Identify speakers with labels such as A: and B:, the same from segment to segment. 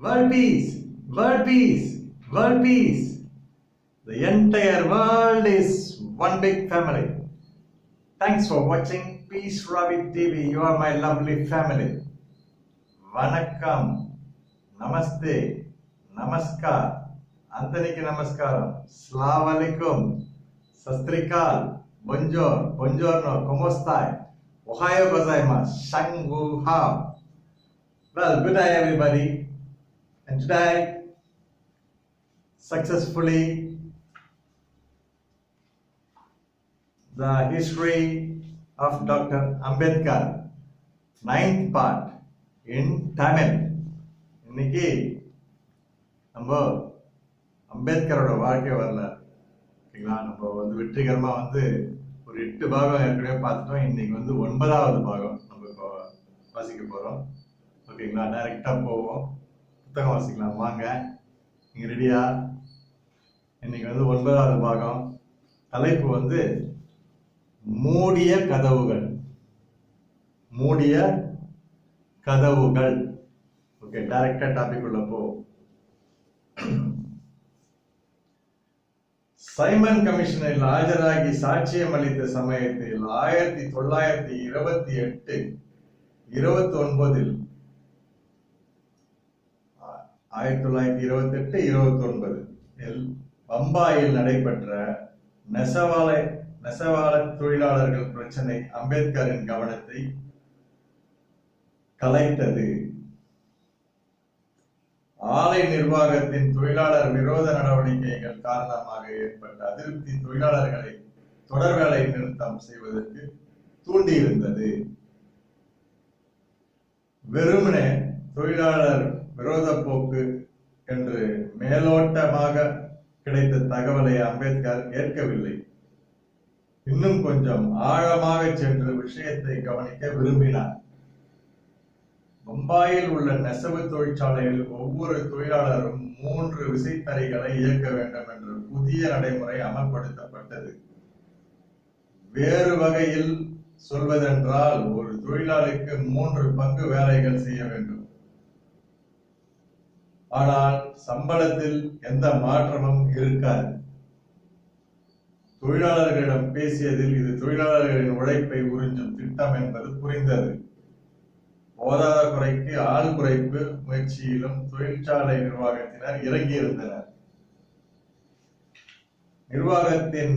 A: World peace, world peace, world peace. The entire world is one big family. Thanks for watching Peace Ravi TV. You are my lovely family. Vanakkam, Namaste, Namaskar, Antaniki Namaskaram, Assalamu alaikum, Sastrikal, Bonjour, Buongiorno, ¿Cómo está? Ohayo gozaimasu, Shangu Hao. Well, good day everybody. And today, successfully, the history of Dr. Ambedkar, 9th part in Tamil. இன்னைக்கு நம்ம அம்பேத்கரோட வாழ்க்கை வரலாறு ஓகேங்களா. நம்ம வெற்றிகரமா ஒரு 8 பாகம் ஏற்கனவே பார்த்துட்டோம். இன்னைக்கு 9வது பாகம் நம்ம இப்போ வாசிக்க போறோம். ஓகேங்களா, டைரக்டா போவோம், புத்தகம் வாசிக்கலாம் வாங்க. நீங்க ரெடியா? இன்னைக்கு 9வது பாகம். தலைப்பு மூடிய கதவுகள். மூடிய கதவுகள். ஓகே, டைரக்டா டாபிக் உள்ள போ. சைமன் கமிஷனில் ஆஜராகி சாட்சியம் அளித்த சமயத்தில் 1928 29 பம்பாயில் நடைபெற்ற நெசவாள தொழிலாளர்கள் பிரச்சனை அம்பேத்கரின் கவனத்தை கலைத்தது. ஆலை நிர்வாகத்தின் தொழிலாளர் விரோத நடவடிக்கைகள் காரணமாக ஏற்பட்ட அதிருப்தி தொழிலாளர்களை தொடர் வேலை நிறுத்தம் செய்வதற்கு தூண்டியிருந்தது. வெறுமனே தொழிலாளர் விரோத போக்கு என்று மேலோட்டமாக கிடைத்த தகவலை அம்பேத்கர் ஏற்கவில்லை. இன்னும் கொஞ்சம் ஆழமாக சென்று விஷயத்தை கவனிக்க விரும்பினார். பம்பாயில் உள்ள நெசவு தொழிற்சாலையில் ஒவ்வொரு தொழிலாளரும் 3 விசைத்தறிகளை இயக்க வேண்டும் என்ற புதிய நடைமுறை அமல்படுத்தப்பட்டது. வேறு வகையில் சொல்வதென்றால் ஒரு தொழிலாளிக்கு 3 பங்கு வேலைகள் செய்ய வேண்டும். ஆனால் சம்பளத்தில் எந்த மாற்றமும் இருக்காது. தொழிலாளர்களிடம் பேசியதில் இது தொழிலாளர்களின் உழைப்பை உறிஞ்சும் திட்டம் என்பது புரிந்தது. போதாத குறைக்கு ஆள் குறைப்பு முயற்சியிலும் தொழிற்சாலை நிர்வாகத்தினர் இறங்கியிருந்தனர். நிர்வாகத்தின்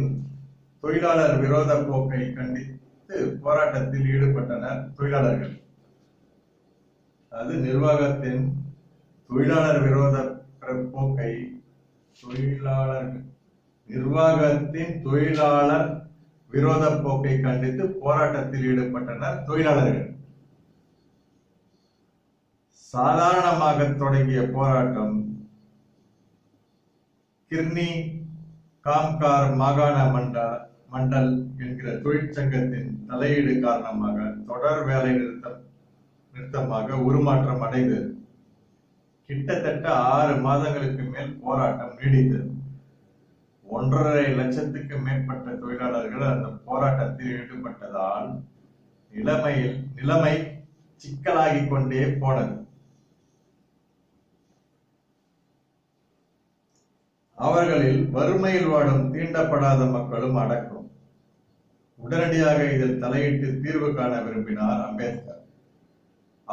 A: தொழிலாளர் விரோத போக்கை கண்டித்து போராட்டத்தில் ஈடுபட்டனர் தொழிலாளர்கள். அது நிர்வாகத்தின் தொழிலாளர் விரோத போக்கை நிர்வாகத்தின் தொழிலாளர் விரோத போக்கை கண்டித்து போராட்டத்தில் ஈடுபட்டனர் தொழிலாளர்கள். சாதாரணமாக தொடங்கிய போராட்டம் கிர்னி காம்கார் மாகாண மண்டல் என்கிற தொழிற்சங்கத்தின் தலையீடு காரணமாக தொடர் வேலை நிறுத்தமாக உருமாற்றம் அடைந்தது. கிட்டத்தட்ட 6 மாதங்களுக்கு மேல் போராட்டம் நீடித்தது. 1.5 லட்சத்துக்கு மேற்பட்ட தொழிலாளர்கள் அந்த போராட்டத்தில் ஈடுபட்டதால் நிலைமை சிக்கலாகிக் கொண்டே போனது. அவர்களில் வறுமையில் வாடும் தீண்டப்படாத மக்களும் அடக்கும். உடனடியாக இதில் தலையிட்டு தீர்வு காண விரும்பினார் அம்பேத்கர்.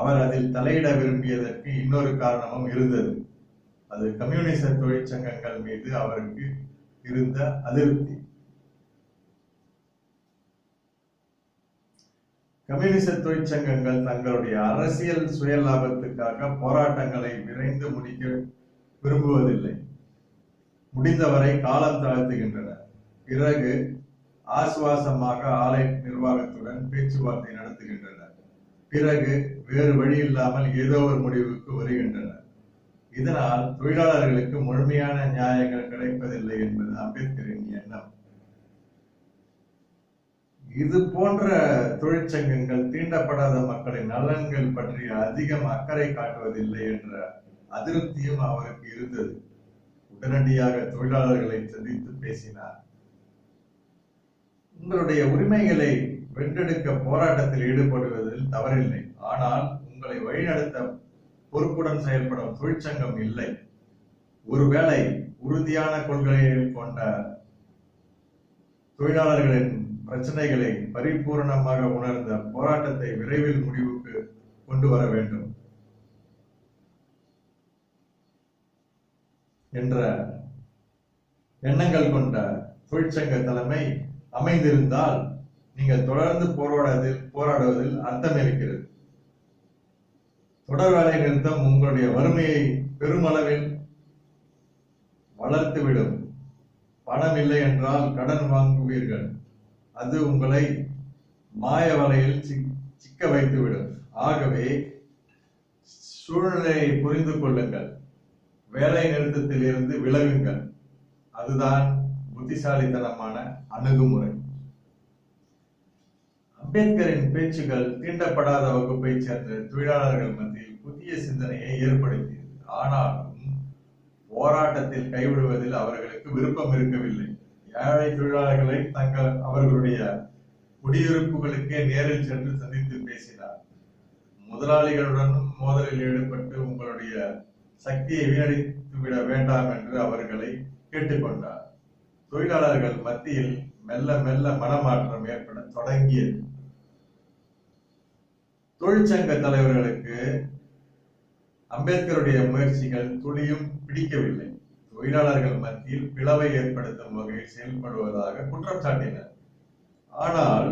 A: அவர் அதில் தலையிட விரும்பியதற்கு இன்னொரு காரணமும் இருந்தது. அது கம்யூனிச தொழிற்சங்கங்கள் மீது அவருக்கு இருந்த அதிருப்தி. கம்யூனிச தொழிற்சங்கங்கள் தங்களுடைய அரசியல் சுய லாபத்துக்காக போராட்டங்களை விரைந்து முடிக்க விரும்புவதில்லை. முடிந்தவரை காலம் தாழ்த்துகின்றன. பிறகு ஆசுவாசமாக ஆலை நிர்வாகத்துடன் பேச்சுவார்த்தை நடத்துகின்றனர். பிறகு வேறு வழி இல்லாமல் ஏதோ ஒரு முடிவுக்கு வருகின்றனர். இதனால் தொழிலாளர்களுக்கு முழுமையான நியாயங்கள் கிடைப்பதில்லை என்பது அம்பேத்கரின் எண்ணம். இது போன்ற தொழிற்சங்கங்கள் தீண்டப்படாத மக்களின் நலன்கள் பற்றி அதிகம் அக்கறை காட்டுவதில்லை என்ற அதிருப்தியும் அவருக்கு இருந்தது. உடனடியாக தொழிலாளர்களை சந்தித்து பேசினார். உங்களுடைய உரிமைகளை வென்றெடுக்க போராட்டத்தில் ஈடுபடுவதில் தவறில்லை. ஆனால் உங்களை வழிநடத்த பொறுப்புடன் செயல்படும் தொழிற்சங்கம் இல்லை. ஒருவேளை உறுதியான கொள்கைகள் கொண்ட தொழிலாளர்களின் பிரச்சனைகளை பரிபூர்ணமாக உணர்ந்த போராட்டத்தை விரைவில் முடிவுக்கு கொண்டு வர வேண்டும் என்ற எண்ணங்கள் கொண்ட தொழிற்சங்க தலைமை அமைந்திருந்தால் நீங்கள் தொடர்ந்து போராடுவதில் அர்த்தம் இருக்கிறது. தொடர் வேலை நிறுத்தம் உங்களுடைய வறுமையை பெருமளவில் வளர்த்துவிடும். பணம் இல்லை என்றால் கடன் வாங்குவீர்கள். அது உங்களை மாய வலையில் சிக்க வைத்துவிடும். ஆகவே சூழ்நிலையை புரிந்து கொள்ளுங்கள். வேலை நிறுத்தத்தில் இருந்து விலகுங்கள். அதுதான் புத்திசாலித்தனமான அணுகுமுறை. அம்பேத்கரின் பேச்சுகள் தீண்டப்படாத வகுப்பை சேர்ந்த தொழிலாளர்கள் மத்தியில் புதிய சிந்தனையை ஏற்படுத்தியது. ஆனாலும் போராட்டத்தில் கைவிடுவதில் அவர்களுக்கு விருப்பம் இருக்கவில்லை. ஏழை தொழிலாளர்களை அவர்களுடைய குடியிருப்புகளுக்கே நேரில் சென்று சந்தித்து பேசினார். முதலாளிகளுடனும் மோதலில் ஈடுபட்டு உங்களுடைய சக்தியை வீணடித்து விட வேண்டாம் என்று அவர்களை கேட்டுக்கொண்டார். தொழிலாளர்கள் மத்தியில் மெல்ல மெல்ல மனமாற்றம் ஏற்பட தொடங்கியது. தொழிற்சங்க தலைவர்களுக்கு அம்பேத்கருடைய முயற்சிகள் துளியும் பிடிக்கவில்லை. தொழிலாளர்கள் மத்தியில் பிளவை ஏற்படுத்தும் வகையில் செயல்படுவதாக குற்றம் சாட்டினர். ஆனால்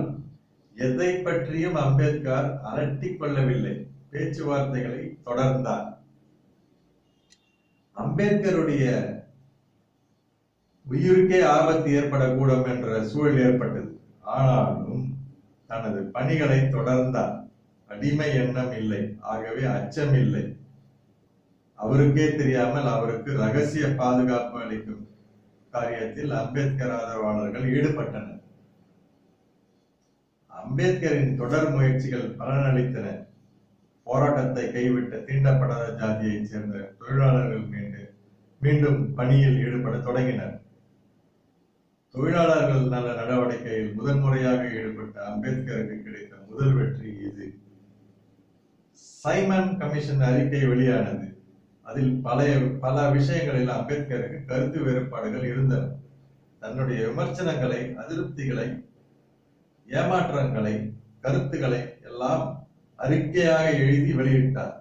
A: எதை பற்றியும் அம்பேத்கர் அலட்டிக் கொள்ளவில்லை. பேச்சுவார்த்தைகளை தொடர்ந்தார். அம்பேத்கருடைய உயிருக்கே ஆபத்து ஏற்படக்கூடும் என்ற சூழல் ஏற்பட்டது. ஆனாலும் தனது பணிகளை தொடர்ந்தார். அடிமை எண்ணம் இல்லை. ஆகவே அச்சம் இல்லை. அவருக்கே தெரியாமல் அவருக்கு ரகசிய பாதுகாப்பு அளிக்கும் காரியத்தில் அம்பேத்கர் ஆதரவாளர்கள் ஈடுபட்டனர். அம்பேத்கரின் தொடர் முயற்சிகள் பலனளித்தன. போராட்டத்தை கைவிட்ட தீண்டப்படாத ஜாதியைச் சேர்ந்த தொழிலாளர்கள் மீண்டும் பணியில் ஈடுபட தொடங்கினர். தொழிலாளர்கள் நல நடவடிக்கையில் முதன்முறையாக ஈடுபட்ட அம்பேத்கருக்கு கிடைத்த முதல் வெற்றி இது. சைமன் கமிஷன் அறிக்கை வெளியானது. அதில் பல விஷயங்களில் அம்பேத்கருக்கு கருத்து வேறுபாடுகள் இருந்தன. தன்னுடைய விமர்சனங்களை, அதிருப்திகளை, ஏமாற்றங்களை, கருத்துக்களை எல்லாம் அறிக்கையாக எழுதி வெளியிட்டார்.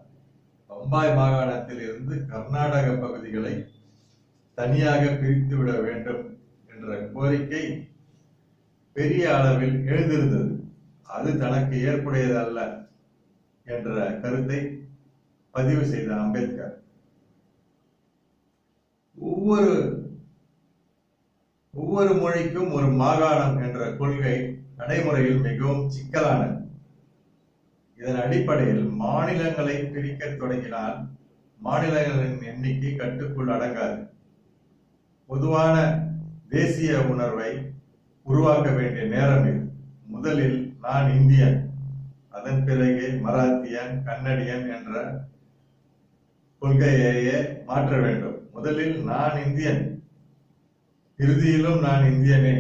A: பம்பாய் மாகாணத்தில் இருந்து கர்நாடக பகுதிகளை தனியாக பிரித்துவிட வேண்டும் என்ற கோரிக்கை பெரிய அளவில் எழுந்திருந்தது. அது தனக்கு ஏற்புடையதல்ல என்ற கருத்தை பதிவு செய்த அம்பேத்கர் ஒவ்வொரு மொழிக்கும் ஒரு மாகாணம் என்ற கொள்கை நடைமுறையில் மிகவும் சிக்கலானது. இதன் அடிப்படையில் மாநிலங்களை பிரிக்க தொடங்கினால் மாநிலங்களின் எண்ணிக்கை கட்டுக்குள் அடங்காது. பொதுவான தேசிய உணர்வை உருவாக்க வேண்டிய நேரம் இது. முதலில் நான் இந்தியன், அதன் பிறகு மராத்தியன், கன்னடியன் என்ற கொள்கையையே மாற்ற வேண்டும். முதலில் நான் இந்தியன், இறுதியிலும் நான் இந்தியனே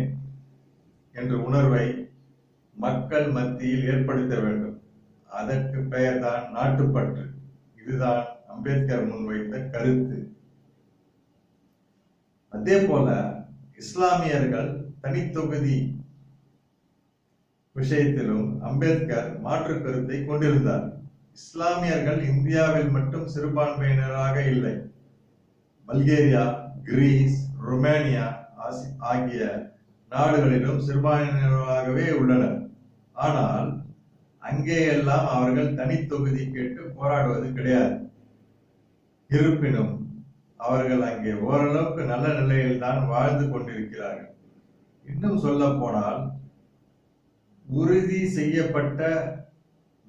A: என்ற உணர்வை மக்கள் மத்தியில் ஏற்படுத்த வேண்டும். அதற்கு பெயர்தான் நாட்டுப்பற்று. இதுதான் அம்பேத்கர் முன்வைத்த கருத்து. அதே போல இஸ்லாமியர்கள் தனித்தொகுதி விஷயத்திலும் அம்பேத்கர் மாற்று கருத்தை கொண்டிருந்தார். இஸ்லாமியர்கள் இந்தியாவில் மட்டும் சிறுபான்மையினராக இல்லை. பல்கேரியா, கிரீஸ், ருமேனியா ஆகிய நாடுகளிலும் சிறுபான்மையினராகவே உள்ளனர். ஆனால் அங்கே எல்லாம் அவர்கள் தனித்தொகுதி கேட்டு போராடுவது கிடையாது. இருப்பினும் அவர்கள் அங்கே ஓரளவுக்கு நல்ல நிலையில் தான் வாழ்ந்து கொண்டிருக்கிறார்கள். இன்னும் சொல்ல போனால் உறுதி செய்யப்பட்ட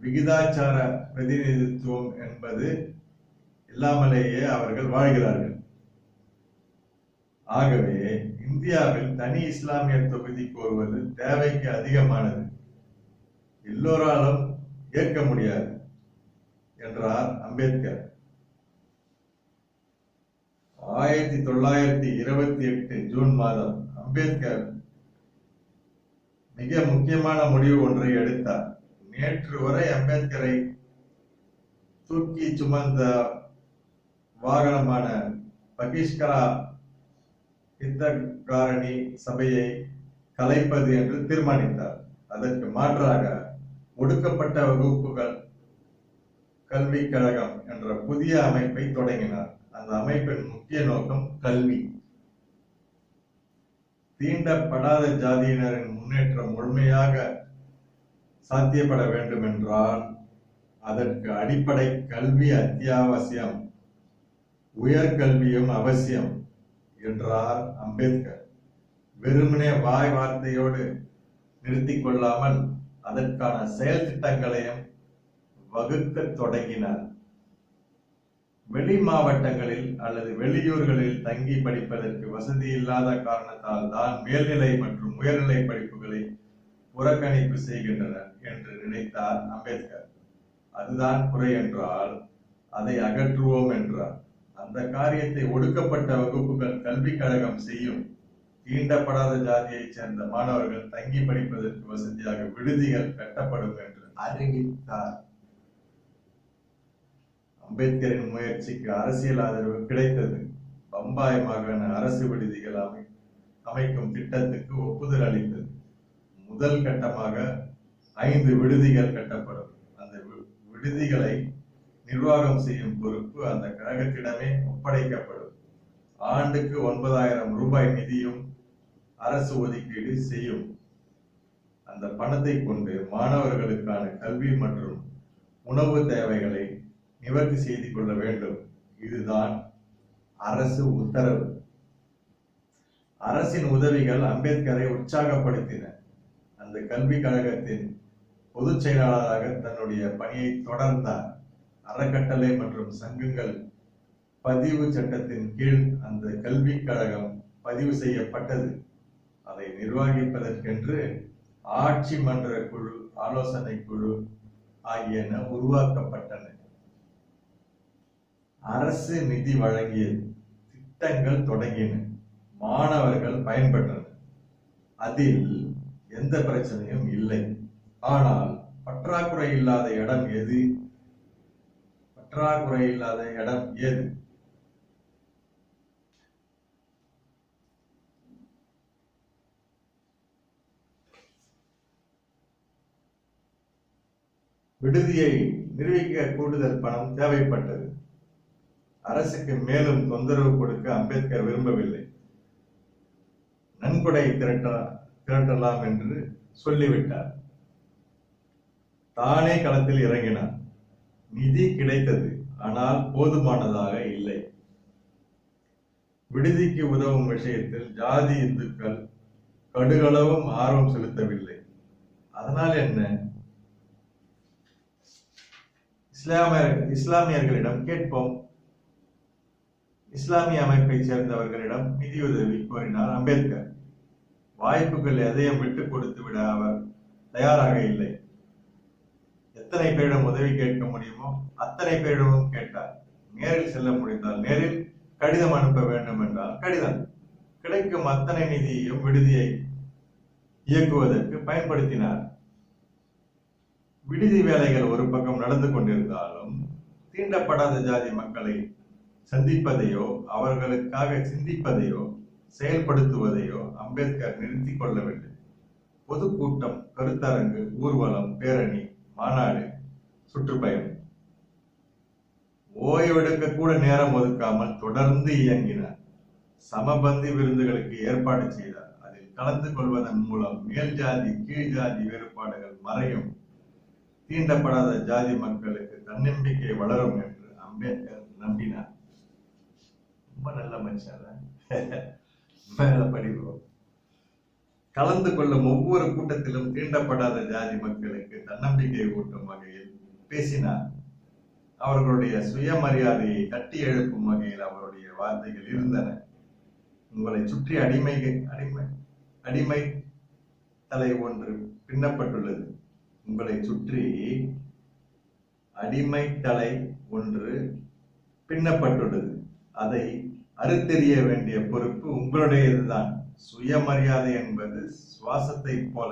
A: விகிதாச்சார பிரதிநிதித்துவம் என்பது இல்லாமலேயே அவர்கள் வாழ்கிறார்கள். ஆகவே இந்தியாவில் தனி இஸ்லாமியர் தொகுதி கோருவது தேவைக்கு அதிகமானது, எல்லோராலும் ஏற்க முடியாது என்றார் அம்பேத்கர். 1928 ஜூன் மாதம் அம்பேத்கர் மிக முக்கியமான முடிவு ஒன்றை எடுத்தார். நேற்று வரை அம்பேத்கரை தூக்கி சுமந்த வாகனமான பகிஷ்கரா ஹிதகாரணி சபையை கலைப்பது என்று தீர்மானித்தார். அதற்கு மாற்றாக ஒடுக்கப்பட்ட வகுப்புகள் கல்வி கழகம் என்ற புதிய அமைப்பை தொடங்கினார். அந்த அமைப்பின் முக்கிய நோக்கம் கல்வி. தீண்டப்படாத ஜாதியினரின் முன்னேற்றம் முழுமையாக சாத்தியப்பட வேண்டும் என்றால் அதற்கு அடிப்படை கல்வி அத்தியாவசியம், உயர்கல்வியும் அவசியம் என்றார் அம்பேத்கர். வெறுமனே வாய் வார்த்தையோடு நிறுத்திக் கொள்ளாமல் அதற்கான செயல் திட்டங்களையும் வகுக்க தொடங்கினார். வெளி மாவட்டங்களில் அல்லது வெளியூர்களில் தங்கி படிப்பதற்கு வசதி இல்லாத காரணத்தால் தான் மேல்நிலை மற்றும் உயர்நிலை படிப்புகளை புறக்கணிப்பு செய்கின்றனர் என்று நினைத்தார் அம்பேத்கர். அதுதான் குறை என்றால் அதை அகற்றுவோம் என்றார். அந்த காரியத்தை ஒடுக்கப்பட்ட வகுப்புகள் கல்வி கழகம் செய்யும். தீண்டப்படாத ஜாதியைச் சேர்ந்த மாணவர்கள் தங்கி படிப்பதற்கு வசதியாக விடுதிகள் கட்டப்படும் என்று அறிவித்தார். அம்பேத்கரின் முயற்சிக்கு அரசியல் ஆதரவு கிடைத்தது. பம்பாய் மாகாண அரசு விடுதிகள் அமைக்கும் திட்டத்துக்கு ஒப்புதல் அளித்தது. முதல் கட்டமாக 5 விடுதிகள் கட்டப்படும். அந்த விடுதிகளை நிர்வாகம் செய்யும் பொறுப்பு அந்த கழகத்திடமே ஒப்படைக்கப்படும். ஆண்டுக்கு 9,000 ரூபாய் நிதியும் அரசு ஒதுக்கீடு செய்யும். அந்த பணத்தை கொண்டு மாணவர்களுக்கான கல்வி மற்றும் உணவு தேவைகளை நிவர்த்தி செய்து கொள்ள வேண்டும். இதுதான் அரசு உத்தரவு. அரசின் உதவிகள் அம்பேத்கரை உற்சாகப்படுத்தின. அந்த கல்வி கழகத்தின் பொதுச் செயலாளராக தன்னுடைய பணியை தொடர்ந்தார். அறக்கட்டளை மற்றும் சங்கங்கள் பதிவு சட்டத்தின் கீழ் அந்த கல்வி கழகம் பதிவு செய்யப்பட்டது. அதை நிர்வகிப்பதற்கென்று ஆட்சி மன்ற குழு, ஆலோசனை குழு ஆகியன உருவாக்கப்பட்டன. அரசு நிதி வழங்கிய திட்டங்கள் தொடங்கின. மாணவர்கள் பயன்பெற்றனர். அதில் எந்த பிரச்சனையும் இல்லை. ஆனால் பற்றாக்குறை இல்லாத இடம் எது? விடுதியை நிர்வகிக்க கூடுதல் பணம் தேவைப்பட்டது. அரசுக்கு மேலும் தொந்தரவு கொடுக்க அம்பேத்கர் விரும்பவில்லை. நன்கொடை திரட்டலாம் என்று சொல்லிவிட்டார். தானே களத்தில் இறங்கினார். நிதி கிடைத்தது, ஆனால் போதுமானதாக இல்லை. விடுதிக்கு உதவும் விஷயத்தில் ஜாதி இந்துக்கள் கடுகளவும் ஆர்வம் செலுத்தவில்லை. அதனால் என்ன? இஸ்லாமியர்களிடம் கேட்போம். இஸ்லாமிய அமைப்பை சேர்ந்தவர்களிடம் நிதியுதவி கோரினார் அம்பேத்கர். வாய்ப்புகள் எதையும் விட்டுக் கொடுத்து விட அவர் தயாராக இல்லை. எத்தனை பேரிடம் உதவி கேட்க முடியுமோ அத்தனை பேரிடமும் கேட்டார். நேரில் செல்ல முடிந்தால் நேரில், கடிதம் அனுப்ப வேண்டும் என்றால் கடிதம். கிடைக்கும் அத்தனை நிதியையும் விடுதியை இயக்குவதற்கு பயன்படுத்தினார். விடுதி வேலைகள் ஒரு பக்கம் நடந்து கொண்டிருந்தாலும் தீண்டப்படாத ஜாதி மக்களை சந்திப்பதையோ அவர்களுக்காக சிந்திப்பதையோ செயல்படுத்துவதையோ அம்பேத்கர் நிறுத்திக் கொள்ளவில்லை. பொதுக்கூட்டம், கருத்தரங்கு, ஊர்வலம், பேரணி, மாநாடு, சுற்றுப்பயணம், ஓய்வெடுக்க கூட நேரம் ஒதுக்காமல் தொடர்ந்து இயங்கினார். சமபந்தி விருந்துகளுக்கு ஏற்பாடு செய்தார். அதில் கலந்து கொள்வதன் மூலம் மேல் ஜாதி கீழ் ஜாதி வேறுபாடுகள் மறையும், தீண்டப்படாத ஜாதி மக்களுக்கு தன்னம்பிக்கை வளரும் என்று அம்பேத்கர் நம்பினார். ரொம்ப நல்ல மனுஷன். மேல படிவோம். கலந்து கொள்ளும் ஒவ்வொரு கூட்டத்திலும் தீண்டப்படாத ஜாதி மக்களுக்கு தன்னம்பிக்கை ஊட்டும் வகையில் பேசினார். அவர்களுடைய சுயமரியாதையை தட்டி எழுப்பும் வகையில் அவருடைய வார்த்தைகள் இருந்தன. உங்களை சுற்றி அடிமை தலை ஒன்று பின்னப்பட்டுள்ளது. உங்களை சுற்றி அடிமை தலை ஒன்று பின்னப்பட்டுள்ளது. அதை அறுத்தெறிய வேண்டிய பொறுப்பு உங்களுடையதுதான். சுயமரியாதை என்பது சுவாசத்தை போல.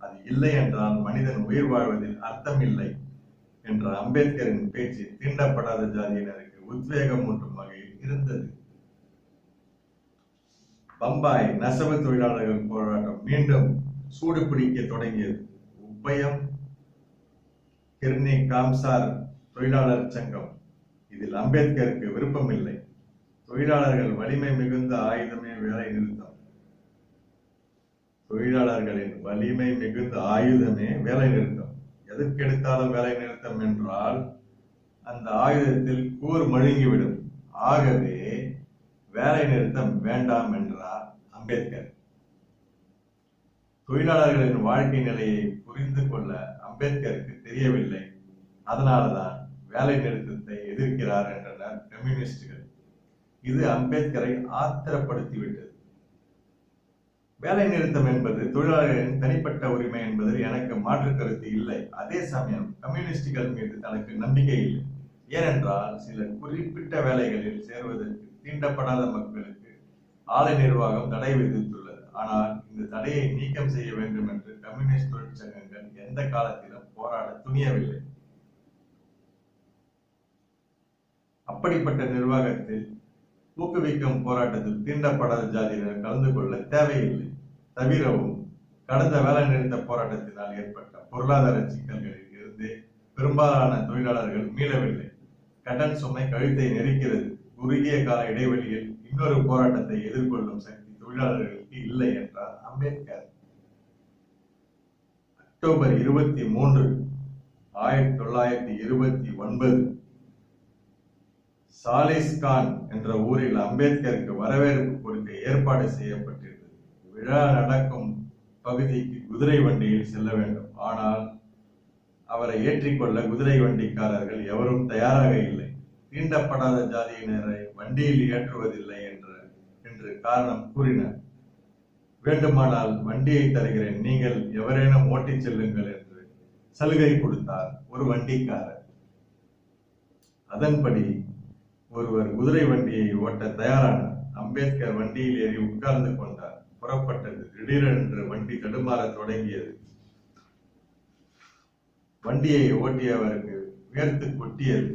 A: அது இல்லை என்றால் மனிதன் உயிர் வாழ்வதில் அர்த்தம் இல்லை என்ற அம்பேத்கரின் பேச்சு தீண்டப்படாத ஜாதியினருக்கு உத்வேகம் ஊட்டும் வகையில் இருந்தது. பம்பாய் நெசவு தொழிலாளர்கள் போராட்டம் மீண்டும் சூடு பிடிக்க தொடங்கியது. உப்பயம் கிர்னி காம்சார் தொழிலாளர் சங்கம் இதில் அம்பேத்கருக்கு விருப்பமில்லை. தொழிலாளர்கள் வலிமை மிகுந்த ஆயுதமே வேலை நிறுத்தம். தொழிலாளர்களின் வலிமை மிகுந்த ஆயுதமே வேலை நிறுத்தம். எதற்கெடுத்தாலும் வேலை நிறுத்தம் என்றால் அந்த ஆயுதத்தில் கூர் மழுங்கிவிடும். ஆகவே வேலை நிறுத்தம் வேண்டாம் என்றார் அம்பேத்கர். தொழிலாளர்களின் வாழ்க்கை நிலையை புரிந்து கொள்ள அம்பேத்கருக்கு தெரியவில்லை. அதனால்தான் வேலை நிறுத்தத்தை எதிர்க்கிறார் என்றனர் கம்யூனிஸ்டுகள். இது அம்பேத்கரை ஆத்திரப்படுத்திவிட்டது. வேலை நிறுத்தம் என்பது தொழிலாளர்களின் தனிப்பட்ட உரிமை என்பதில் எனக்கு மாற்று கருத்து இல்லை. அதே சமயம் கம்யூனிஸ்டுகள் மீது தனக்கு நம்பிக்கை இல்லை. ஏனென்றால் சில குறிப்பிட்ட வேலைகளில் சேர்வதற்கு தீண்டப்படாத மக்களுக்கு ஆலை நிர்வாகம் தடை விதித்துள்ளது. ஆனால் இந்த தடையை நீக்கம் செய்ய வேண்டும் என்று கம்யூனிஸ்ட் தொழிற்சங்கங்கள் எந்த காலத்திலும் போராட துணியவில்லை. அப்படிப்பட்ட நிர்வாகத்தில் ஊக்குவிக்கும் போராட்டத்தில் தீண்டப்படாத ஜாதியினர் கலந்து கொள்ள தேவையில்லை. தவிரவும் கடந்த வேலை நிறுத்த போராட்டத்தினால் ஏற்பட்ட பொருளாதார சிக்கல்களில் இருந்து பெரும்பாலான தொழிலாளர்கள் மீளவில்லை. கடன் சுமை கழுத்தை நெரிக்கிறது. குறுகிய கால இடைவெளியில் இன்னொரு போராட்டத்தை எதிர்கொள்ளும் சக்தி தொழிலாளர்களுக்கு இல்லை என்றார் அம்பேத்கர். அக்டோபர் 23, 1929 சாலிஸ்கான் என்ற ஊரில் அம்பேத்கருக்கு வரவேற்பு கொடுக்க ஏற்பாடு செய்யப்பட்டிருந்தது. விழா நடக்கும் பகுதிக்கு குதிரை வண்டியில் செல்ல வேண்டும். ஆனால் அவரை ஏற்றிக்கொள்ள குதிரை வண்டிக்காரர்கள் எவரும் தயாராக இல்லை. தீண்டப்படாத ஜாதியினரை வண்டியில் ஏற்றுவதில்லை என்று காரணம் கூறினர். வேண்டுமானால் வண்டியை தருகிறேன், நீங்கள் எவரேனும் ஓட்டிச் செல்லுங்கள் என்று சலுகை கொடுத்தார் ஒரு வண்டிக்காரர். அதன்படி ஒருவர் குதிரை வண்டியை ஓட்ட தயாரானார். அம்பேத்கர் வண்டியில் ஏறி உட்கார்ந்து கொண்டார். புறப்பட்டது. திடீரென்று வண்டி தடுமாற தொடங்கியது. வண்டியை ஓட்டியவருக்கு உயர்த்து கொட்டியது.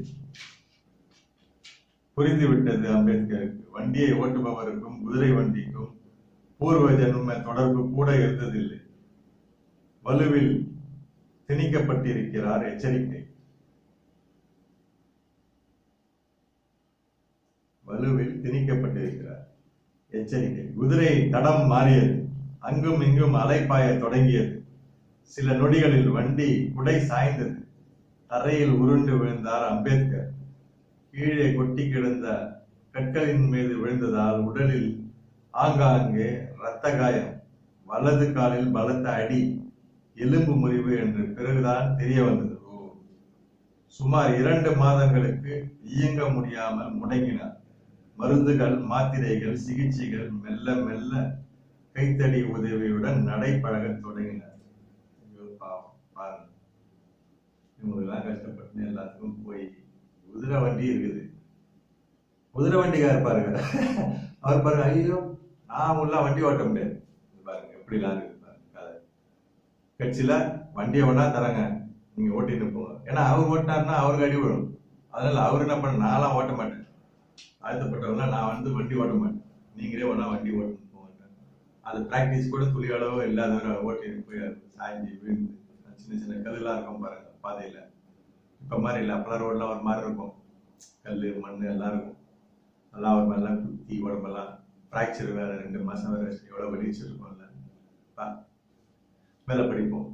A: புரிந்துவிட்டது அம்பேத்கருக்கு. வண்டியை ஓட்டுபவருக்கும் குதிரை வண்டிக்கும் பூர்வ ஜென்ம தொடர்பு கூட இருந்ததில்லை. வலுவில் திணிக்கப்பட்டிருக்கிறார் எச்சரிக்கை. வலுவில் திணிக்கப்பட்டிருக்கிறார் எச்சரிக்கை. குதிரை தடம் மாறியது. அங்கும் இங்கும் அலைப்பாய தொடங்கியது. சில நொடிகளில் வண்டி குடை சாய்ந்தது. தரையில் உருண்டு விழுந்தார் அம்பேத்கர். கீழே கொட்டி கிடந்த கற்களின் மீது விழுந்ததால் உடலில் ஆங்காங்கே இரத்த காயம், வலது காலில் பலத்த அடி, எலும்பு முறிவு என்று பிறகுதான் தெரிய வந்தது. சுமார் 2 மாதங்களுக்கு இயங்க முடியாமல் முடங்கினார். மருந்துகள், மாத்திரைகள், சிகிச்சைகள், மெல்ல மெல்ல கைத்தடி உதவியுடன் நடைபழக தொடங்கினார். பாருங்க, இவங்கெல்லாம் கஷ்டப்பட்டு எல்லாத்துக்கும் போய் குதிரை வண்டி இருக்குது. குதிரை வண்டிக்காரர் பாருங்க, அவர் பாருங்க, ஐயோ நான் உள்ள வண்டி ஓட்ட முடியாது பாருங்க, எப்படிலாம் இருக்குது பாருங்க கதை. கட்சியில வண்டியை வேணா தராங்க, நீங்க ஓட்டிட்டு போங்க. ஏன்னா அவர் ஓட்டினாருன்னா அவருக்கு அடி விடும். அதனால அவர் என்ன பண்ண, நான்லாம் ஓட்ட மாட்டேன், ஆழ்த்தப்பட்டவங்க நான் வண்டி ஓட்ட மாட்டேன், நீங்களே வேணா வண்டி ஓட்டு போங்க. அது பிராக்டிஸ் கூட துளி அளவு இல்லாதவரை ஓட்டிட்டு போய் சாய்ஞ்சி விழுந்து சின்ன சின்ன கல்லாம் இருக்கும் பாருங்க பாதையில. இப்ப மாதிரி இல்லை, அப்பெல்லாம் ரோட்லாம் ஒரு மாதிரி இருக்கும், கல் மண் எல்லாம் இருக்கும். எல்லாம் ஒரு மாதிரிலாம் குத்தி உடம்பெல்லாம் ஃப்ராக்சர் வேற, 2 மாசம் வேற, எவ்வளவு வலிச்சிருக்கோம்ல. மேல படிப்போம்.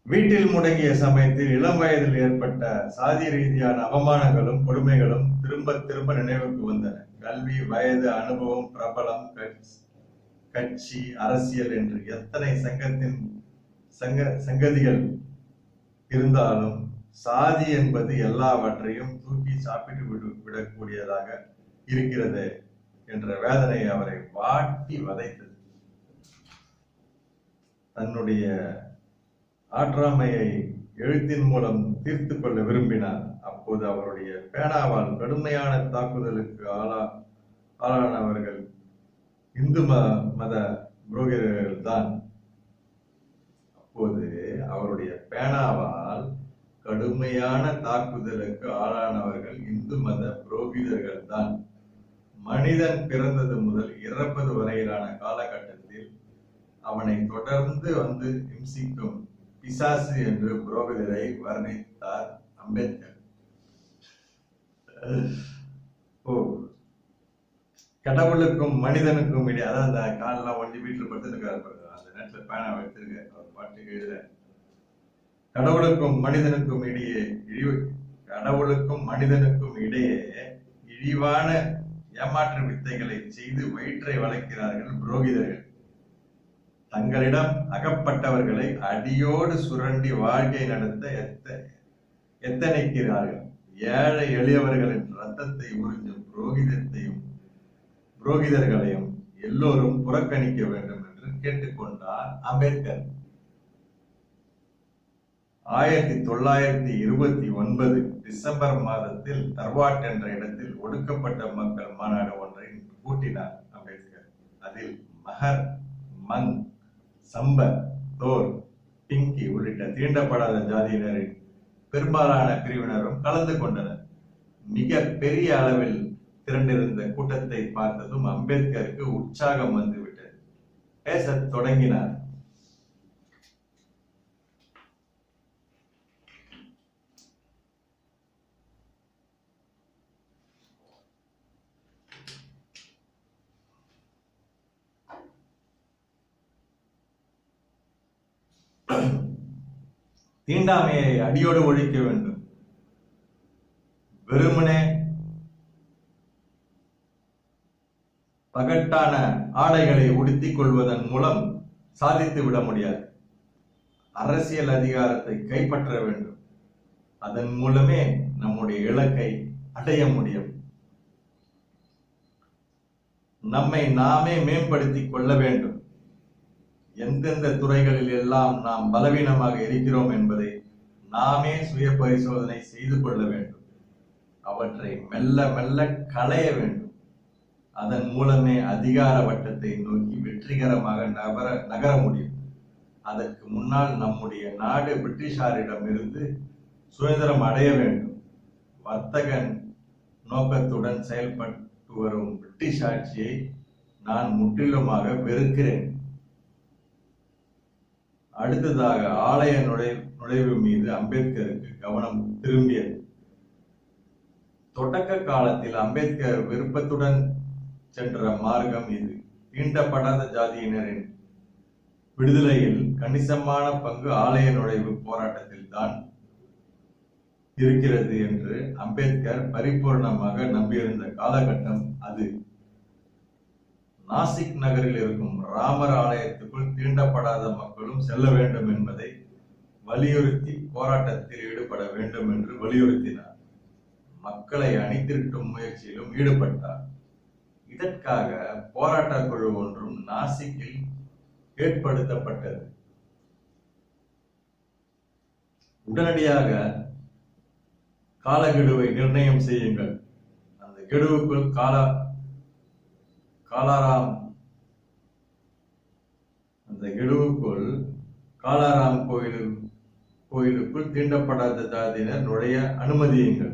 A: வீட்டில் முடங்கிய சமயத்தில் இளம் வயதில் ஏற்பட்ட சாதி ரீதியான அவமானங்களும் கொடுமைகளும் திரும்ப திரும்ப நினைவுக்கு வந்தன. கல்வி, வயது, அனுபவம், பிரபலம், கட்சி, அரசியல் என்று எத்தனை சங்கதிகள் இருந்தாலும் சாதி என்பது எல்லாவற்றையும் தூக்கி சாப்பிட்டு விடக்கூடியதாக இருக்கிறது என்ற வேதனை அவரை வாட்டி வதைத்தது. தன்னுடைய ஆற்றாமையை எழுத்தின் மூலம் தீர்த்து கொள்ள விரும்பினார். அப்போது அவருடைய பேனாவால் கடுமையான தாக்குதலுக்கு ஆளானவர்கள் இந்து மத புரோகிதர்கள் தான். அப்போது அவருடைய பேனாவால் கடுமையான தாக்குதலுக்கு ஆளானவர்கள் இந்து மத புரோகிதர்கள் தான். மனிதன் பிறந்தது முதல் இறப்பது வரையிலான காலகட்டத்தில் அவனை தொடர்ந்து வந்து இம்சிக்கும் பிசாசு என்று புரோகிதரை வர்ணித்தார் அம்பேத்கர். கடவுளுக்கும் மனிதனுக்கும் இடையே, அதான் அந்த காலெல்லாம் ஒண்டி வீட்டுல படுத்துருக்காரு பாருங்க, அந்த நேரத்துல பேனா வைத்திருக்க அவர் பாட்டுக்கு எழுத, கடவுளுக்கும் மனிதனுக்கும் இடையே இழிவான ஏமாற்று வித்தைகளை செய்து வயிற்றை வளைக்கிறார்கள் புரோகிதர்கள். தங்களிடம் அகப்பட்டவர்களை அடியோடு சுரண்டி வாழ்க்கை நடத்த எத்தனைக்கிறார்கள். ஏழை எளியவர்களின் ரத்தத்தை உறிஞ்சும் புரோகிதர்களையும் எல்லோரும் புறக்கணிக்க வேண்டும் என்று கேட்டுக்கொண்டார் அம்பேத்கர். 1929 டிசம்பர் மாதத்தில் தர்வாட் என்ற இடத்தில் ஒடுக்கப்பட்ட மக்கள் மாநாடு ஒன்றை கூட்டினார் அம்பேத்கர். அதில் மகர், மங், சம்பர், தோர், பிங்கி உள்ளிட்ட தீண்டப்படாத ஜாதியினரின் பெரும்பாலான பிரிவினரும் கலந்து கொண்டனர். மிக பெரிய அளவில் திரண்டிருந்த கூட்டத்தை பார்த்ததும் அம்பேத்கருக்கு உற்சாகம் வந்துவிட்டது. பேசத் தொடங்கினார். தீண்டாமையை அடியோடு ஒழிக்க வேண்டும். வெறுமனே பகட்டான ஆடைகளை உடுத்திக் கொள்வதன் மூலம் சாதித்து விட முடியாது. அரசியல் அதிகாரத்தை கைப்பற்ற வேண்டும். அதன் மூலமே நம்முடைய இலக்கை அடைய முடியும். நம்மை நாமே மேம்படுத்திக் கொள்ள வேண்டும். எந்தெந்த துறைகளில் எல்லாம் நாம் பலவீனமாக இருக்கிறோம் என்பதை நாமே சுய பரிசோதனை செய்து கொள்ள வேண்டும். அவற்றை மெல்ல மெல்ல களைய வேண்டும். அதன் மூலமே அதிகார வட்டத்தை நோக்கி வெற்றிகரமாக நகர முடியும். அதற்கு முன்னால் நம்முடைய நாடு பிரிட்டிஷாரிடம் இருந்து சுதந்திரம் அடைய வேண்டும். வர்த்தக நோக்கத்துடன் செயல்பட்டு வரும் பிரிட்டிஷ் ஆட்சியை நான் முற்றிலுமாக வெறுக்கிறேன். அடுத்ததாக ஆலய நுழைவு மீது அம்பேத்கருக்கு கவனம் திரும்பியது. தொடக்க காலத்தில் அம்பேத்கர் விருப்பத்துடன் சென்ற மார்க்கம் இது. தீண்டப்படாத ஜாதியினரின் விடுதலையில் கணிசமான பங்கு ஆலய நுழைவு போராட்டத்தில் தான் இருக்கிறது என்று அம்பேத்கர் பரிபூர்ணமாக நம்பியிருந்த காலகட்டம் அது. நாசிக் நகரில் இருக்கும் ராமர் ஆலயத்துக்குள் தீண்டப்படாத மக்களும் செல்ல வேண்டும் என்பதை வலியுறுத்தி போராட்டத்தில் ஈடுபட வேண்டும் என்று வலியுறுத்தினார். மக்களை அணிதிரட்டும் முயற்சியிலும் ஈடுபட்டார். இதற்காக போராட்ட குழு ஒன்றும் நாசிக்கில் ஏற்படுத்தப்பட்டது. உடனடியாக காலக்கெடுவை நிர்ணயம் செய்யுங்கள். அந்த கெடுவுக்குள் காலாராம் கோயிலுக்குள் தீண்டப்படாத ஜாதியினர் நுழைய அனுமதியுங்கள்.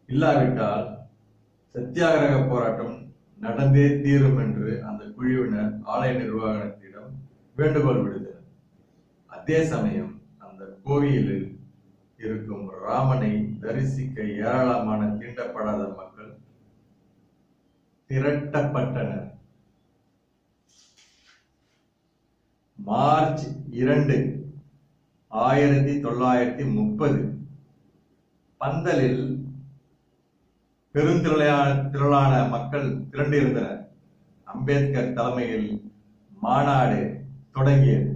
A: இல்லாவிட்டால் சத்தியாகிரக போராட்டம் நடந்தே தீரும் என்று அந்த குழுவினர் ஆலய நிர்வாகத்திடம் வேண்டுகோள் விடுத்தனர். அதே சமயம் அந்த கோவிலில் இருக்கும் ராமனை தரிசிக்க ஏராளமான தீண்டப்படாத மக்கள் திரட்டப்பட்டனர். மார்ச் 2, 1930 பந்தலில் பெருந்திரளான மக்கள் திரண்டிருந்தனர். அம்பேத்கர் தலைமையில் மாநாடு தொடங்கியது.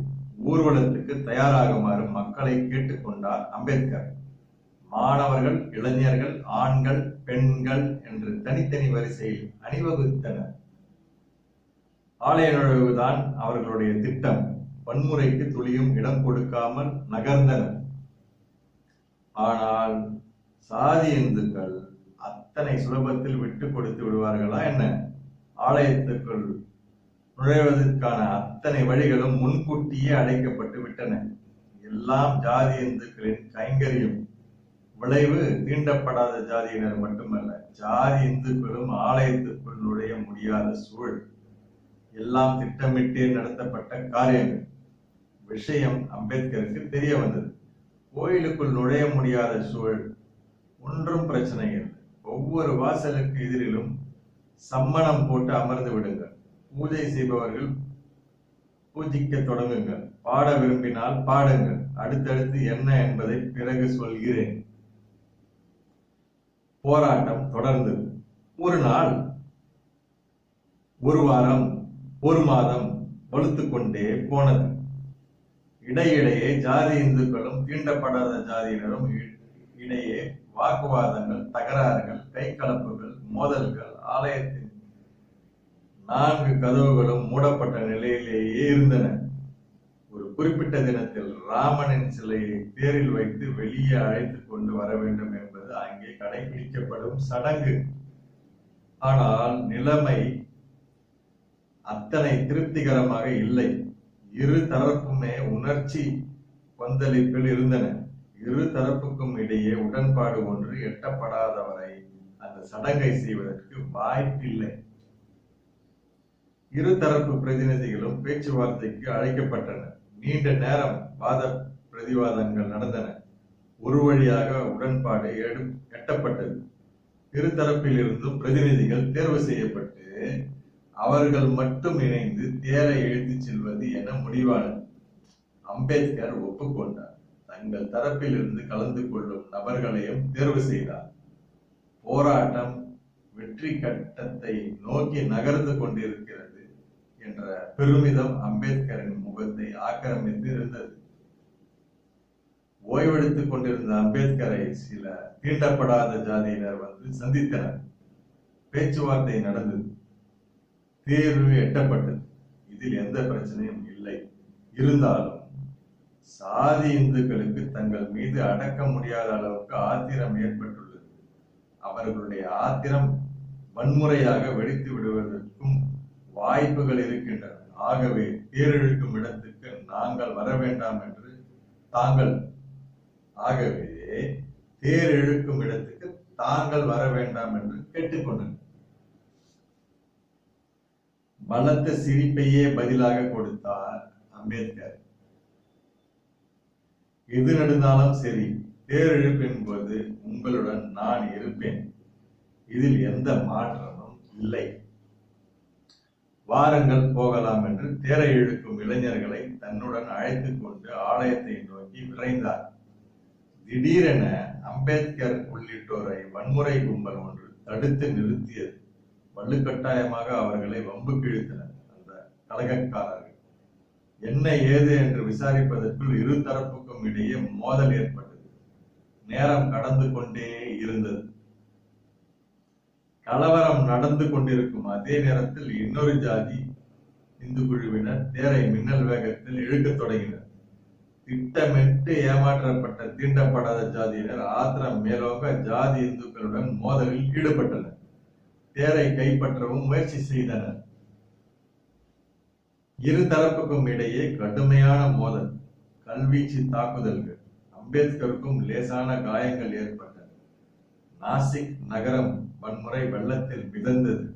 A: ஊர்வலத்துக்கு தயாராகுமாறு மக்களை கேட்டுக்கொண்டார் அம்பேத்கர். மாணவர்கள், இளைஞர்கள், ஆண்கள், பெண்கள் என்று தனித்தனி வரிசையில் அணிவகுத்தனர். ஆலய நுழைவுதான் அவர்களுடைய திட்டம். வன்முறைக்கு துளியும் இடம் கொடுக்காமல் நகர்ந்தனர். ஆனால் சாதி இந்துக்கள் அத்தனை சுலபத்தில் விட்டு கொடுத்து விடுவார்களா என்ன? ஆலயத்துக்குள் நுழைவதற்கான அத்தனை வழிகளும் முன்கூட்டியே அடைக்கப்பட்டு விட்டன. எல்லாம் ஜாதி இந்துக்களின் கைங்கரியம். விளைவு தீண்டப்படாத ஜாதியினர் மட்டுமல்ல, ஜாதி இந்துக்களும் ஆலயத்துக்குள் நுழைய முடியாத சூழல். எல்லாம் திட்டமிட்டே நடத்தப்பட்ட காரியங்கள். விஷயம் அம்பேத்கருக்கு தெரிய வந்தது. கோயிலுக்குள் நுழைய முடியாத சூழல். ஒன்றும் பிரச்சனை இல்லை. ஒவ்வொரு வாசலுக்கு எதிரிலும் சம்மணம் போட்டு அமர்ந்து விடுங்கள். பூஜை செய்பவர்கள் பூஜிக்க தொடங்குங்கள். பாட விரும்பினால் பாடுங்கள். அடுத்தடுத்து என்ன என்பதை பிறகு சொல்கிறேன். போராட்டம் தொடர்ந்தது. ஒரு நாள், ஒரு வாரம், ஒரு மாதம் வலுத்து கொண்டே போனது. இடையிடையே ஜாதி இந்துக்களும் தீண்டப்படாத ஜாதியினரும் இடையே வாக்குவாதங்கள், தகராறுகள், கை கலப்புகள், மோதல்கள். ஆலயத்தின் 4 கதவுகளும் மூடப்பட்ட நிலையிலேயே இருந்தன. ஒரு குறிப்பிட்ட தினத்தில் ராமனின் சிலையை தேரில் வைத்து வெளியே அழைத்து கொண்டு வர வேண்டும் என்பது அங்கே கடைபிடிக்கப்படும் சடங்கு. ஆனால் நிலைமை அத்தனை திருப்திகரமாக இல்லை. இரு தரப்புமே உணர்ச்சி கொந்தளிப்பில் இருந்தன. இரு தரப்புக்கும் இடையே உடன்பாடு ஒன்று எட்டப்படாதவரை அந்த சடங்கை செய்வதற்கு வாய்ப்பில்லை. இருதரப்பு பிரதிநிதிகளும் பேச்சுவார்த்தைக்கு அழைக்கப்பட்டனர். நீண்ட நேரம் வாத பிரதிவாதங்கள் நடந்தன. ஒரு வழியாக உடன்பாடு எட்டப்பட்டது. இருதரப்பில் இருந்தும் பிரதிநிதிகள் தேர்வு செய்யப்பட்டு அவர்கள் மட்டும் இணைந்து தேரை இழுத்துச் செல்வது என முடிவானது. அம்பேத்கர் ஒப்புக்கொண்டார். தங்கள் தரப்பில் இருந்து கலந்து கொள்ளும் நபர்களையும் தேர்வு செய்தார். போராட்டம் வெற்றி கட்டத்தை நோக்கி நகர்ந்து கொண்டிருக்கிறது என்ற பெருமிதம் அம்பேத்கரின் முகத்தை ஆக்கிரமித்து இருந்தது. ஓய்வெடுத்துக் கொண்டிருந்த அம்பேத்கரை சில தீண்டப்படாத ஜாதியினர் வந்து சந்தித்தனர். பேச்சுவார்த்தை நடந்தது. தேர்வு எட்டப்பட்டது. இதில் எந்த பிரச்சனையும் இல்லை. இருந்தாலும் சாதி இந்துக்களுக்கு தங்கள் மீது அடக்க முடியாத அளவுக்கு ஆத்திரம் ஏற்பட்டுள்ளது. அவர்களுடைய ஆத்திரம் வன்முறையாக வெடித்து விடுவதற்கும் வாய்ப்புகள் இருக்கின்றன. ஆகவே தேரிழுக்கும் இடத்துக்கு நாங்கள் வர வேண்டாம் என்று தாங்கள் வர வேண்டாம் என்று கேட்டுக்கொண்டனர். பலத்த சிரிப்பையே பதிலாக கொடுத்தார் அம்பேத்கர். எது நடந்தாலும் சரி, தேரிழுப்பின் போது உங்களுடன் நான் இருப்பேன். இதில் எந்த மாற்றமும் இல்லை. வாரங்கள் போகலாம் என்று தேரை இழுக்கும் இளைஞர்களை தன்னுடன் அழைத்துக் கொண்டு ஆலயத்தை நோக்கி விரைந்தார். திடீரென அம்பேத்கர் உள்ளிட்டோரை வன்முறை கும்பல் ஒன்று தடுத்து நிறுத்தியது. வலுக்கட்டாயமாக அவர்களை வம்புக்கு இழுத்தனர் அந்த கலகக்காரர்கள். என்ன ஏது என்று விசாரிப்பதற்குள் இரு தரப்புக்கும் இடையே மோதல் ஏற்பட்டது. நேரம் கடந்து கொண்டே இருந்தது. கலவரம் நடந்து கொண்டிருக்கும் அதே நேரத்தில் இன்னொரு ஜாதி இந்து குழுவினர் தேரை மின்னல் வேகத்தில் இழுக்கத் தொடங்கினர். திட்டமிட்டு ஏமாற்றப்பட்ட தீண்டப்படாத ஜாதியினர் ஆத்திரம் மேலோங்க ஜாதி இந்துக்களுடன் மோதலில் ஈடுபட்டனர். தேரை கைப்பற்றவும் முயற்சி செய்தனர். இரு தரப்புக்கும் இடையே கடுமையான மோதல், கல்வீச்சு தாக்குதல்கள். அம்பேத்கருக்கும் லேசான காயங்கள் ஏற்பட்டன. நாசிக் நகரம் வன்முறை வெள்ளத்தில் மிதந்தது.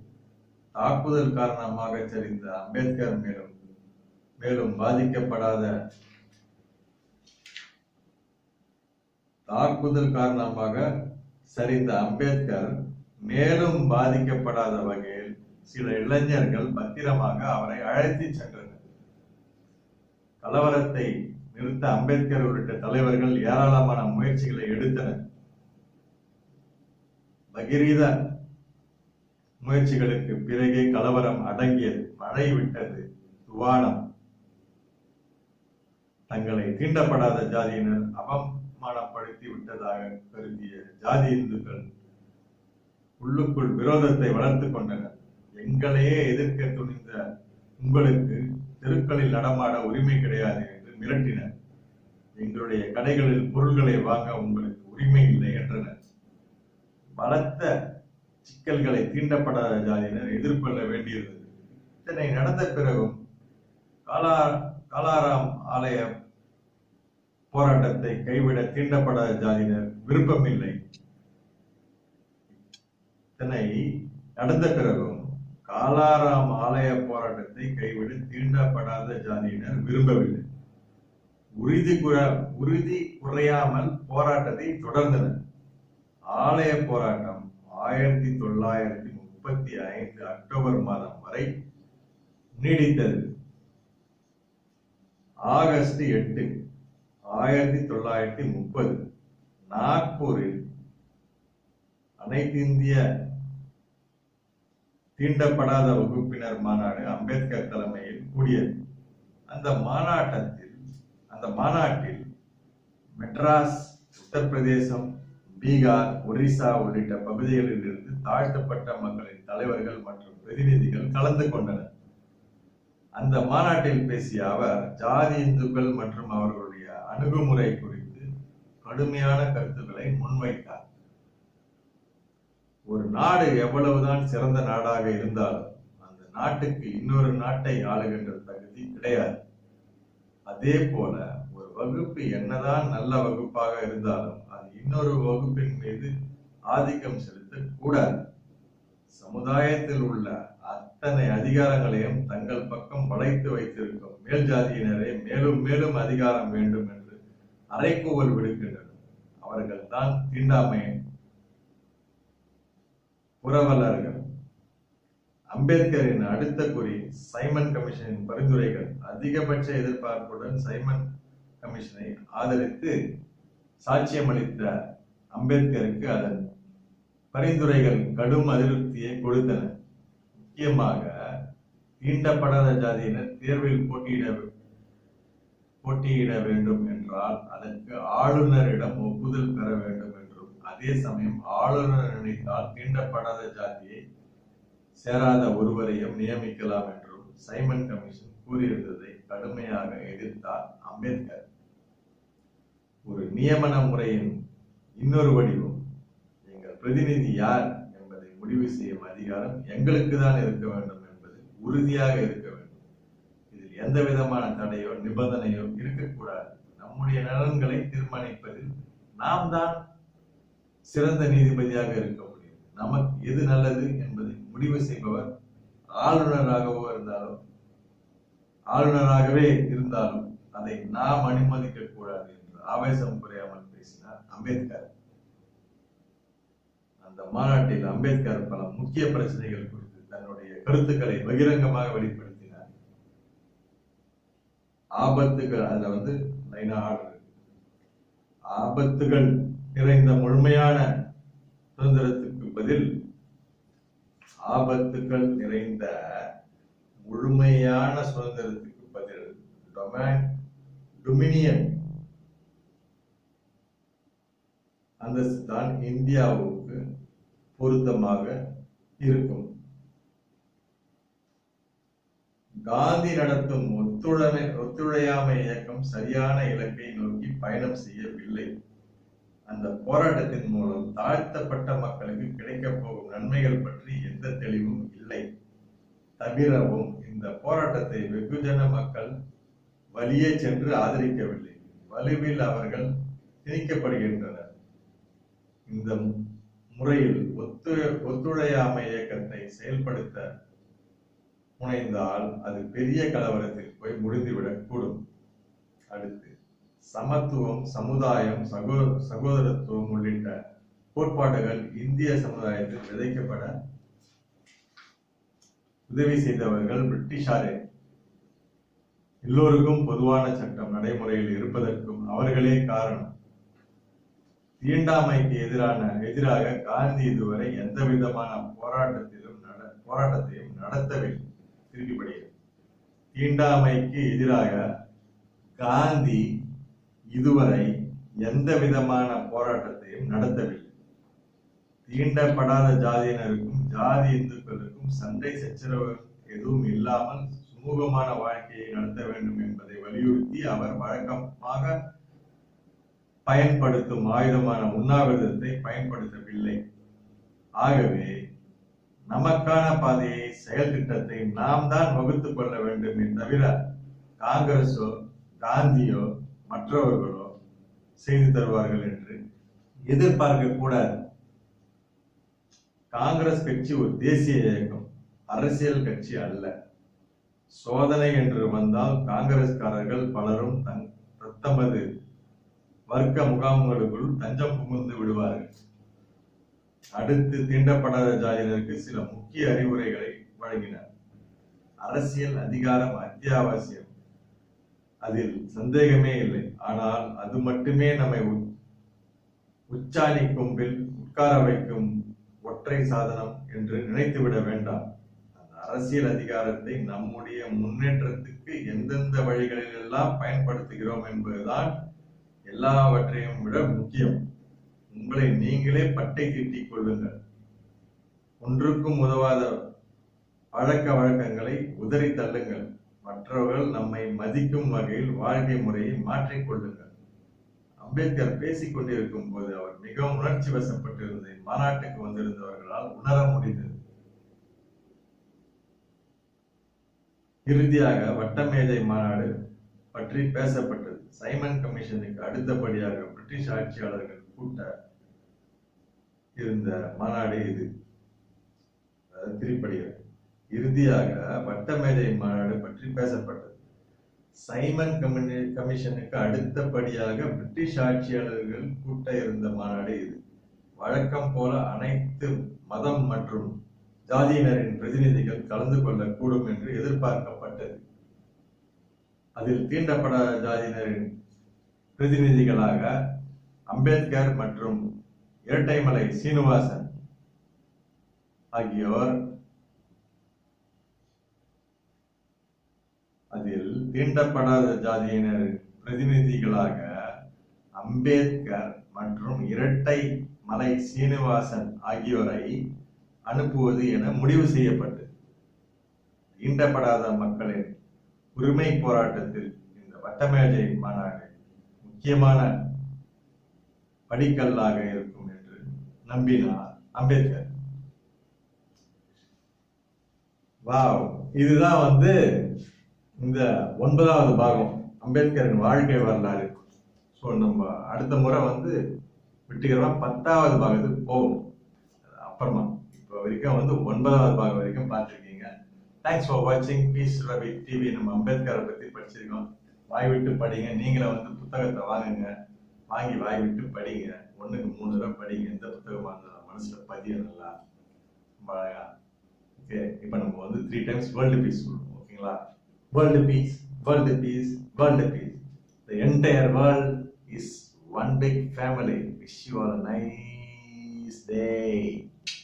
A: தாக்குதல் காரணமாக சரிந்த அம்பேத்கர் மேலும் பாதிக்கப்படாத வகையில் சில இளைஞர்கள் பத்திரமாக அவரை அழைத்து சென்றனர். கலவரத்தை நிறுத்த அம்பேத்கர் உள்ளிட்ட தலைவர்கள் ஏராளமான முயற்சிகளை எடுத்தனர். பகிரீத முயற்சிகளுக்கு பிறகே கலவரம் அடங்கியது. மழை விட்டது. துவானம். தங்களை தீண்டப்படாத ஜாதியினர் அவமானப்படுத்தி விட்டதாக கருதிய ஜாதி இந்துக்கள் உள்ளுக்குள் விரோதத்தை வளர்த்து கொண்டனர். எங்களையே எதிர்க்க துணிந்த உங்களுக்கு தெருக்களில் நடமாட உரிமை கிடையாது என்று மிரட்டினர். எங்களுடைய கடைகளில் பொருள்களை வாங்க உங்களுக்கு உரிமை இல்லை என்றனர். பலத்த சிக்கல்களை தீண்டப்படாத ஜாதியினர் எதிர்கொள்ள வேண்டியிருந்தது. இத்தனை நடந்த பிறகும் காலாராம் ஆலய போராட்டத்தை கைவிட தீண்டப்படாத ஜாதியினர் விருப்பமில்லை. இத்தனை நடந்த பிறகும் காலாராம் ஆலய போராட்டத்தை கைவிட தீண்டப்படாத ஜாதியினர் விரும்பவில்லை. உறுதி குறையாமல் போராட்டத்தை தொடர்ந்தனர். ஆலய போராட்டம் 1935 அக்டோபர் மாதம் வரை நீடித்தது. ஆகஸ்ட் 8, 1930 நாக்பூரில் அனைத்து இந்திய தீண்டப்படாத வகுப்பினர் மாநாடு அம்பேத்கர் தலைமையில் கூடியது. அந்த மாநாட்டில் மெட்ராஸ், உத்தரப்பிரதேசம், பீகார், ஒரிசா உள்ளிட்ட பகுதிகளில் இருந்து தாழ்த்தப்பட்ட மக்களின் தலைவர்கள் மற்றும் பிரதிநிதிகள் கலந்து கொண்டனர். அந்த மாநாட்டில் பேசிய அவர் ஜாதி இந்துக்கள் மற்றும் அவர்களுடைய அணுகுமுறை குறித்து கடுமையான கருத்துக்களை முன்வைத்தார். ஒரு நாடு எவ்வளவுதான் சிறந்த நாடாக இருந்தாலும் அந்த நாட்டுக்கு இன்னொரு நாட்டை ஆளுகின்ற தகுதி கிடையாது. அதே போல ஒரு வகுப்பு என்னதான் நல்ல வகுப்பாக இருந்தாலும் அது இன்னொரு வகுப்பின் மீது ஆதிக்கம் செலுத்தக்கூடாது. சமுதாயத்தில் உள்ள அத்தனை அதிகாரங்களையும் தங்கள் பக்கம் வளைத்து வைத்திருக்கும் மேல் ஜாதியினரே மேலும் மேலும் அதிகாரம் வேண்டும் என்று அறைகூவல் விடுக்கின்றனர். அவர்கள் தான் தீண்டாமை புரவலர்கள். அம்பேத்கரின் அடுத்த குறி சைமன் கமிஷனின் பரிந்துரைகள். அதிகபட்ச எதிர்பார்ப்புடன் சைமன் கமிஷனை ஆதரித்து சாட்சியமளித்த அம்பேத்கருக்கு அதன் பரிந்துரைகள் கடும் அதிருப்தியை கொடுத்தன. முக்கியமாக தீண்டப்படாத ஜாதியினர் தேர்வில் போட்டியிட வேண்டும் என்றால் அதற்கு ஆளுநரிடம் ஒப்புதல் பெற வேண்டும் என்றும், அதே சமயம் ஆளுநர் நினைத்தால் தீண்டப்படாத ஜாதியை சேராத ஒருவரையும் நியமிக்கலாம் என்றும் சைமன் கமிஷன் கூறியிருந்ததை கடுமையாக எதிர்த்தார் அம்பேத்கர். ஒரு நியமன முறையின் இன்னொரு வடிவம், எங்கள் பிரதிநிதி யார் என்பதை முடிவு செய்யும் அதிகாரம் எங்களுக்கு தான் இருக்க வேண்டும் என்பது உறுதியாக இருக்க வேண்டும். இதில் எந்த விதமான தடையோ நிபந்தனையோ இருக்கக்கூடாது. நம்முடைய நலன்களை தீர்மானிப்பதில் நாம் தான் சிறந்த நீதிபதியாக இருக்க முடியும். நமக்கு எது நல்லது என்பதை முடிவு செய்பவர் ஆளுநராகவே இருந்தாலும் அதை நாம் அனுமதிக்க கூடாது என்று ஆவேசம் குறையாமல் பேசினார் அம்பேத்கர். அந்த மாநாட்டில் அம்பேத்கர் பல முக்கிய பிரச்சனைகள் குறித்து தன்னுடைய கருத்துக்களை பகிரங்கமாக வெளிப்படுத்தினார். ஆபத்துகள் நிறைந்த முழுமையான சுதந்திரத்துக்கு பதில் டொமினியன் அந்தஸ்து தான் இந்தியாவுக்கு பொருத்தமாக இருக்கும். காந்தி நடத்தும் ஒத்துழையாமை இயக்கம் சரியான இலக்கை நோக்கி பயணம் செய்யவில்லை. அந்த போராட்டத்தின் மூலம் தாழ்த்தப்பட்ட மக்களுக்கு கிடைக்கப் போகும் நன்மைகள் பற்றி எந்த தெளிவும் இல்லை. தவிரவும் இந்த போராட்டத்தை வெகுஜன மக்கள் வழியே சென்று ஆதரிக்கவில்லை. வலுவில் அவர்கள் திணிக்கப்படுகின்றனர். இந்த முறையில் ஒத்துழையாமை இயக்கத்தை செயல்படுத்த முனைந்தால் அது பெரிய கலவரத்தில் போய் முடிந்துவிடக் கூடும். அடுத்து சமத்துவம், சமுதாயம், சகோதரத்துவம் உள்ளிட்ட கோட்பாடுகள் இந்திய சமுதாயத்தில் விதைக்கப்பட உதவி செய்தவர்கள் பிரிட்டிஷாரே. எல்லோருக்கும் பொதுவான சட்டம் நடைமுறையில் இருப்பதற்கும் அவர்களே காரணம். தீண்டாமைக்கு எதிராக காந்தி இதுவரை எந்த விதமான போராட்டத்தையும் நடத்தவில்லை. திருப்பிப்படுகிறது. தீண்டாமைக்கு எதிராக காந்தி இதுவரை எந்த விதமான போராட்டத்தையும் நடத்தவில்லை. தீண்டப்படாத ஜாதியினருக்கும் ஜாதி இந்துக்களுக்கும் சண்டை சச்சரவு எதுவும் இல்லாமல் சுமூகமான வாழ்க்கையை நடத்த வேண்டும் என்பதை வலியுறுத்தி அவர் வழக்கமாக பயன்படுத்தும் ஆயுதமான உண்ணாவிரதத்தை பயன்படுத்தவில்லை. ஆகவே நமக்கான பாதையை, செயல் திட்டத்தை நாம் தான் வகுத்துக் கொள்ள வேண்டுமே தவிர காங்கிரஸோ காந்தியோ மற்றவர்களோ செய்து தருவார்கள் என்று எதிர்பார்க்க கூடாது. காங்கிரஸ் கட்சி ஒரு தேசிய இயக்கம், அரசியல் கட்சி அல்ல. சோதனை என்று வந்தால் காங்கிரஸ்காரர்கள் பலரும் தத்தமது வர்க்க முகாம்களுக்குள் தஞ்சம் புகுந்து விடுவார்கள். அடுத்து தீண்டப்படாத ஜாதியினருக்கு சில முக்கிய அறிவுரைகளை வழங்கினார். அரசியல் அதிகாரம் அத்தியாவசியம், அதில் சந்தேகமே இல்லை. ஆனால் அது மட்டுமே நம்மை உச்சாணி கொம்பில் உட்கார வைக்கும் ஒற்றை சாதனம் என்று நினைத்துவிட வேண்டாம். அந்த அரசியல் அதிகாரத்தை நம்முடைய முன்னேற்றத்துக்கு எந்தெந்த வழிகளில் எல்லாம் பயன்படுத்துகிறோம் என்பதுதான் எல்லாவற்றையும் விட முக்கியம். உங்களை நீங்களே பட்டை தீட்டிக் கொள்ளுங்கள். ஒன்றுக்கும் உதவாத பழக்க வழக்கங்களை உதறி தள்ளுங்கள். மற்றவர்கள் நம்மை மதிக்கும் வகையில் வாழ்க்கை முறையை மாற்றிக்கொள்ளுங்கள். அம்பேத்கர் பேசிக் கொண்டிருக்கும் போது அவர் மிகவும் உணர்ச்சி வசப்பட்டிருந்ததை மாநாட்டுக்கு வந்திருந்தவர்களால் உணர முடிந்தது. இறுதியாக வட்டமேஜை மாநாடு பற்றி பேசப்பட்டது. சைமன் கமிஷனுக்கு அடுத்தபடியாக பிரிட்டிஷ் ஆட்சியாளர்கள் கூட்ட இருந்த மாநாடு இது. திருப்படிகள். இறுதியாக வட்டமேஜை மாநாடு பற்றி பேசப்பட்டது. சைமன் கமிஷனுக்கு அடுத்தபடியாக பிரிட்டிஷ் ஆட்சியாளர்கள் கூட்ட இருந்த மாநாடு இது. வழக்கம் போல அனைத்து மதம் மற்றும் ஜாதியினரின் பிரதிநிதிகள் கலந்து கொள்ளக்கூடும் என்று எதிர்பார்க்கப்பட்டது. அதில் தீண்டப்படாத ஜாதியினரின் பிரதிநிதிகளாக அம்பேத்கர் மற்றும் இரட்டைமலை சீனிவாசன் ஆகியோர், அதில் தீண்டப்படாத ஜாதியினர் பிரதிநிதிகளாக அம்பேத்கர் மற்றும் இரட்டை மலை சீனிவாசன் ஆகியோரை அனுப்புவது என முடிவு செய்யப்பட்டது. தீண்டப்படாத மக்களின் உரிமை போராட்டத்தில் இந்த வட்டமேஜை மாநாடு முக்கியமான படிக்கல்லாக இருக்கும் என்று நம்பினார் அம்பேத்கர். வாவ், இதுதான் இந்த 9வது பாகம் அம்பேத்கரின் வாழ்க்கை வரலாறு. ஸோ நம்ம அடுத்த முறை வெற்றிகரமா 10வது பாகத்துக்கு போவோம். அப்புறமா இப்போ வரைக்கும் 9வது பாகம் வரைக்கும் பார்த்துருக்கீங்க. தேங்க்ஸ் ஃபார் வாட்சிங் பீஸ் ரவி டிவி. நம்ம அம்பேத்கரை பத்தி படிச்சிருக்கோம். வாய் விட்டு படிங்க. நீங்களே புத்தகத்தை வாங்குங்க, வாங்கி வாய் விட்டு படிங்க. 1க்கு 3 தடவை படிங்க. எந்த புத்தகமா இருந்தாலும் மனசுல பதிய நல்லா அழகா. ஓகே, இப்போ நம்ம 3 times வேர்ல்டு பீஸ் சொல்லுவோம். ஓகேங்களா? World peace, world peace, world peace. The entire world is one big family. Wish you all a nice day.